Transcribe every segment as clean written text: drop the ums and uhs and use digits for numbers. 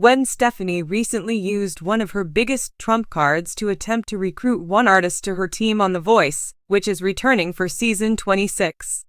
Gwen Stefani recently used one of her biggest trump cards to attempt to recruit one artist to her team on The Voice, which is returning for season 26.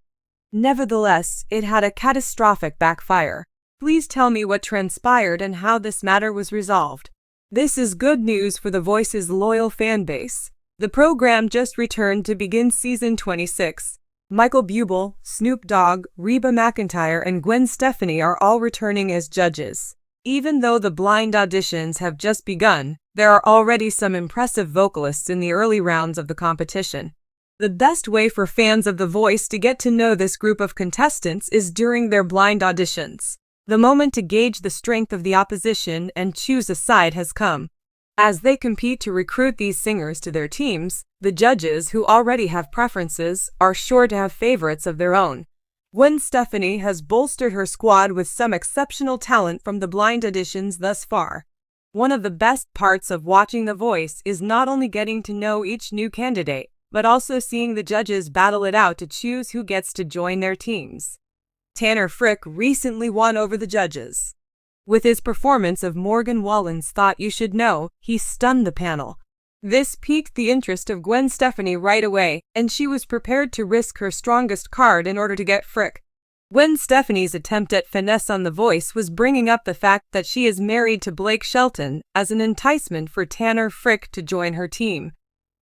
Nevertheless, it had a catastrophic backfire. Please tell me what transpired and how this matter was resolved. This is good news for The Voice's loyal fan base. The program just returned to begin season 26. Michael Bublé, Snoop Dogg, Reba McEntire, and Gwen Stefani are all returning as judges. Even though the blind auditions have just begun, there are already some impressive vocalists in the early rounds of the competition. The best way for fans of The Voice to get to know this group of contestants is during their blind auditions. The moment to gauge the strength of the opposition and choose a side has come. As they compete to recruit these singers to their teams, the judges, who already have preferences, are sure to have favorites of their own. Gwen Stefani has bolstered her squad with some exceptional talent from the blind auditions thus far. One of the best parts of watching The Voice is not only getting to know each new candidate, but also seeing the judges battle it out to choose who gets to join their teams. Tanner Frick recently won over the judges. With his performance of Morgan Wallen's Thought You Should Know, he stunned the panel. This piqued the interest of Gwen Stefani right away, and she was prepared to risk her strongest card in order to get Frick. Gwen Stefani's attempt at finesse on The Voice was bringing up the fact that she is married to Blake Shelton as an enticement for Tanner Frick to join her team.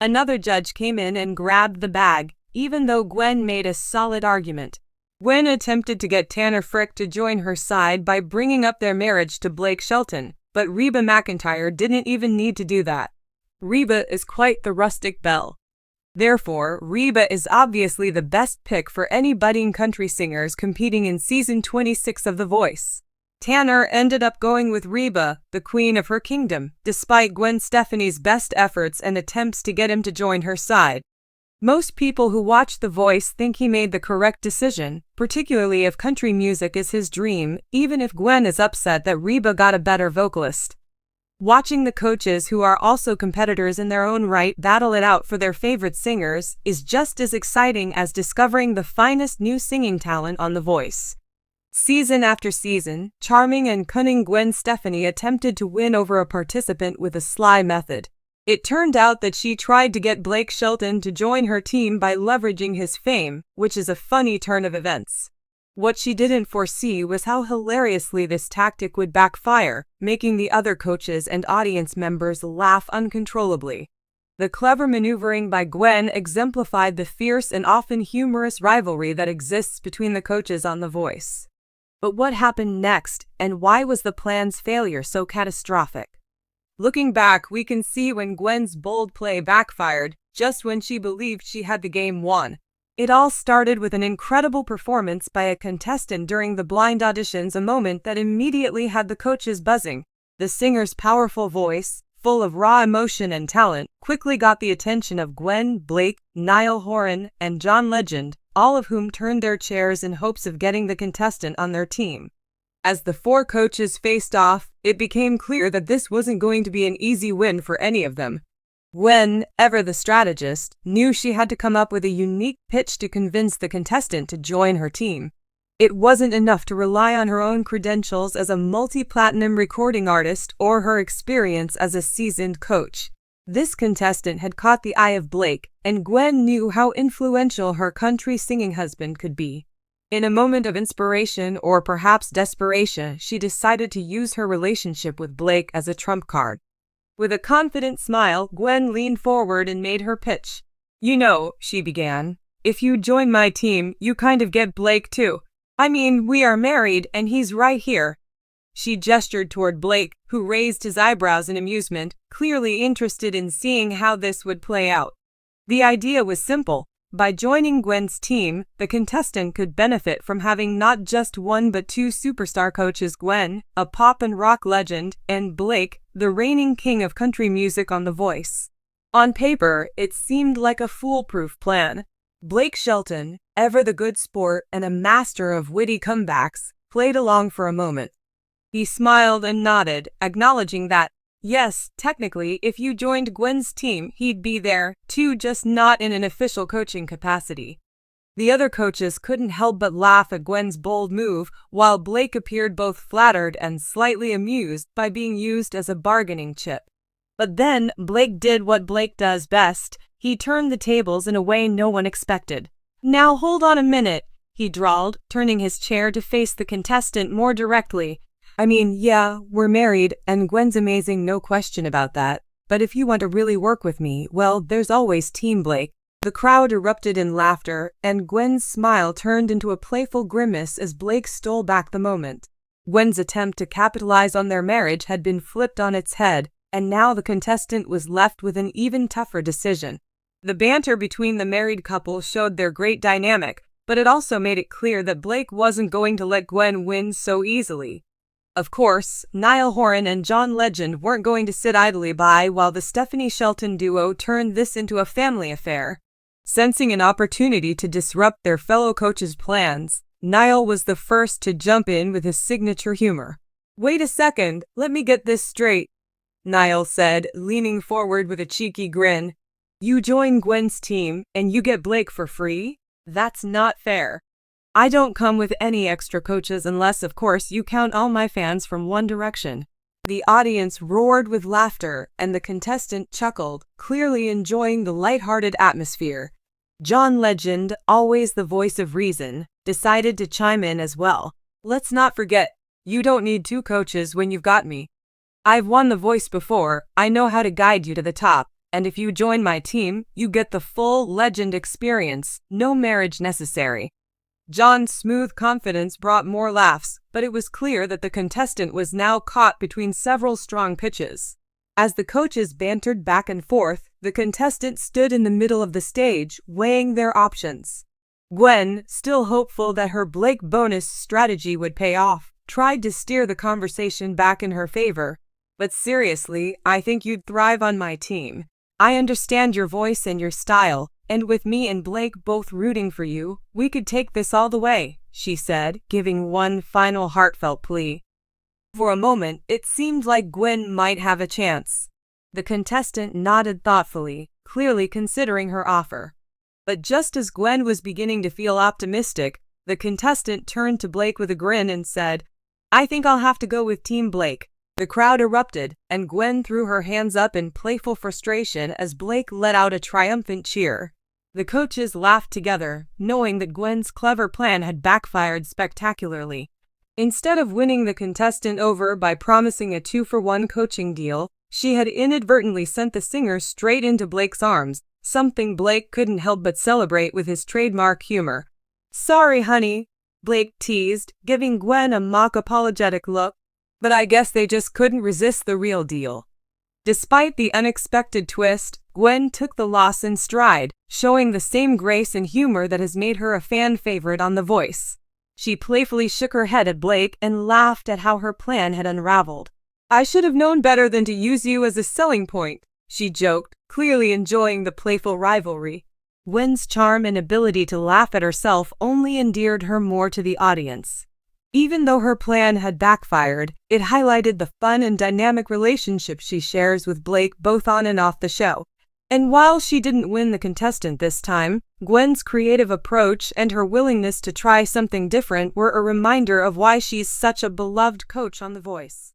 Another judge came in and grabbed the bag, even though Gwen made a solid argument. Gwen attempted to get Tanner Frick to join her side by bringing up their marriage to Blake Shelton, but Reba McEntire didn't even need to do that. Reba is quite the rustic belle. Therefore, Reba is obviously the best pick for any budding country singers competing in season 26 of The Voice. Tanner ended up going with Reba, the queen of her kingdom, despite Gwen Stefani's best efforts and attempts to get him to join her side. Most people who watch The Voice think he made the correct decision, particularly if country music is his dream, even if Gwen is upset that Reba got a better vocalist. Watching the coaches, who are also competitors in their own right, battle it out for their favorite singers is just as exciting as discovering the finest new singing talent on The Voice. Season after season, charming and cunning Gwen Stefani attempted to win over a participant with a sly method. It turned out that she tried to get Blake Shelton to join her team by leveraging his fame, which is a funny turn of events. What she didn't foresee was how hilariously this tactic would backfire, making the other coaches and audience members laugh uncontrollably. The clever maneuvering by Gwen exemplified the fierce and often humorous rivalry that exists between the coaches on The Voice. But what happened next, and why was the plan's failure so catastrophic? Looking back, we can see when Gwen's bold play backfired, just when she believed she had the game won. It all started with an incredible performance by a contestant during the blind auditions, a moment that immediately had the coaches buzzing. The singer's powerful voice, full of raw emotion and talent, quickly got the attention of Gwen, Blake, Niall Horan, and John Legend, all of whom turned their chairs in hopes of getting the contestant on their team. As the four coaches faced off, it became clear that this wasn't going to be an easy win for any of them. Gwen, ever the strategist, knew she had to come up with a unique pitch to convince the contestant to join her team. It wasn't enough to rely on her own credentials as a multi-platinum recording artist or her experience as a seasoned coach. This contestant had caught the eye of Blake, and Gwen knew how influential her country singing husband could be. In a moment of inspiration, or perhaps desperation, she decided to use her relationship with Blake as a trump card. With a confident smile, Gwen leaned forward and made her pitch. "You know," she began, "if you join my team, you kind of get Blake too. I mean, we are married and he's right here." She gestured toward Blake, who raised his eyebrows in amusement, clearly interested in seeing how this would play out. The idea was simple. By joining Gwen's team, the contestant could benefit from having not just one but two superstar coaches: Gwen, a pop and rock legend, and Blake, the reigning king of country music on The Voice. On paper, it seemed like a foolproof plan. Blake Shelton, ever the good sport and a master of witty comebacks, played along for a moment. He smiled and nodded, acknowledging that, yes, technically, if you joined Gwen's team, he'd be there, too, just not in an official coaching capacity. The other coaches couldn't help but laugh at Gwen's bold move, while Blake appeared both flattered and slightly amused by being used as a bargaining chip. But then Blake did what Blake does best. He turned the tables in a way no one expected. "Now hold on a minute," he drawled, turning his chair to face the contestant more directly. "I mean, yeah, we're married, and Gwen's amazing, no question about that. But if you want to really work with me, well, there's always Team Blake." The crowd erupted in laughter, and Gwen's smile turned into a playful grimace as Blake stole back the moment. Gwen's attempt to capitalize on their marriage had been flipped on its head, and now the contestant was left with an even tougher decision. The banter between the married couple showed their great dynamic, but it also made it clear that Blake wasn't going to let Gwen win so easily. Of course, Niall Horan and John Legend weren't going to sit idly by while the Stephanie-Shelton duo turned this into a family affair. Sensing an opportunity to disrupt their fellow coaches' plans, Niall was the first to jump in with his signature humor. "Wait a second, let me get this straight," Niall said, leaning forward with a cheeky grin. "You join Gwen's team, and you get Blake for free? That's not fair. I don't come with any extra coaches unless, of course, you count all my fans from One Direction." The audience roared with laughter, and the contestant chuckled, clearly enjoying the lighthearted atmosphere. John Legend, always the voice of reason, decided to chime in as well. "Let's not forget, you don't need two coaches when you've got me. I've won The Voice before, I know how to guide you to the top, and if you join my team, you get the full Legend experience, no marriage necessary." John's smooth confidence brought more laughs, but it was clear that the contestant was now caught between several strong pitches. As the coaches bantered back and forth, the contestant stood in the middle of the stage, weighing their options. Gwen, still hopeful that her Blake bonus strategy would pay off, tried to steer the conversation back in her favor. "But seriously, I think you'd thrive on my team. I understand your voice and your style, and with me and Blake both rooting for you, we could take this all the way," she said, giving one final heartfelt plea. For a moment, it seemed like Gwen might have a chance. The contestant nodded thoughtfully, clearly considering her offer. But just as Gwen was beginning to feel optimistic, the contestant turned to Blake with a grin and said, "I think I'll have to go with Team Blake." The crowd erupted, and Gwen threw her hands up in playful frustration as Blake let out a triumphant cheer. The coaches laughed together, knowing that Gwen's clever plan had backfired spectacularly. Instead of winning the contestant over by promising a 2-for-1 coaching deal, she had inadvertently sent the singer straight into Blake's arms, something Blake couldn't help but celebrate with his trademark humor. "Sorry, honey," Blake teased, giving Gwen a mock apologetic look. "But I guess they just couldn't resist the real deal." Despite the unexpected twist, Gwen took the loss in stride, showing the same grace and humor that has made her a fan favorite on The Voice. She playfully shook her head at Blake and laughed at how her plan had unraveled. "I should have known better than to use you as a selling point," she joked, clearly enjoying the playful rivalry. Gwen's charm and ability to laugh at herself only endeared her more to the audience. Even though her plan had backfired, it highlighted the fun and dynamic relationship she shares with Blake both on and off the show. And while she didn't win the contestant this time, Gwen's creative approach and her willingness to try something different were a reminder of why she's such a beloved coach on The Voice.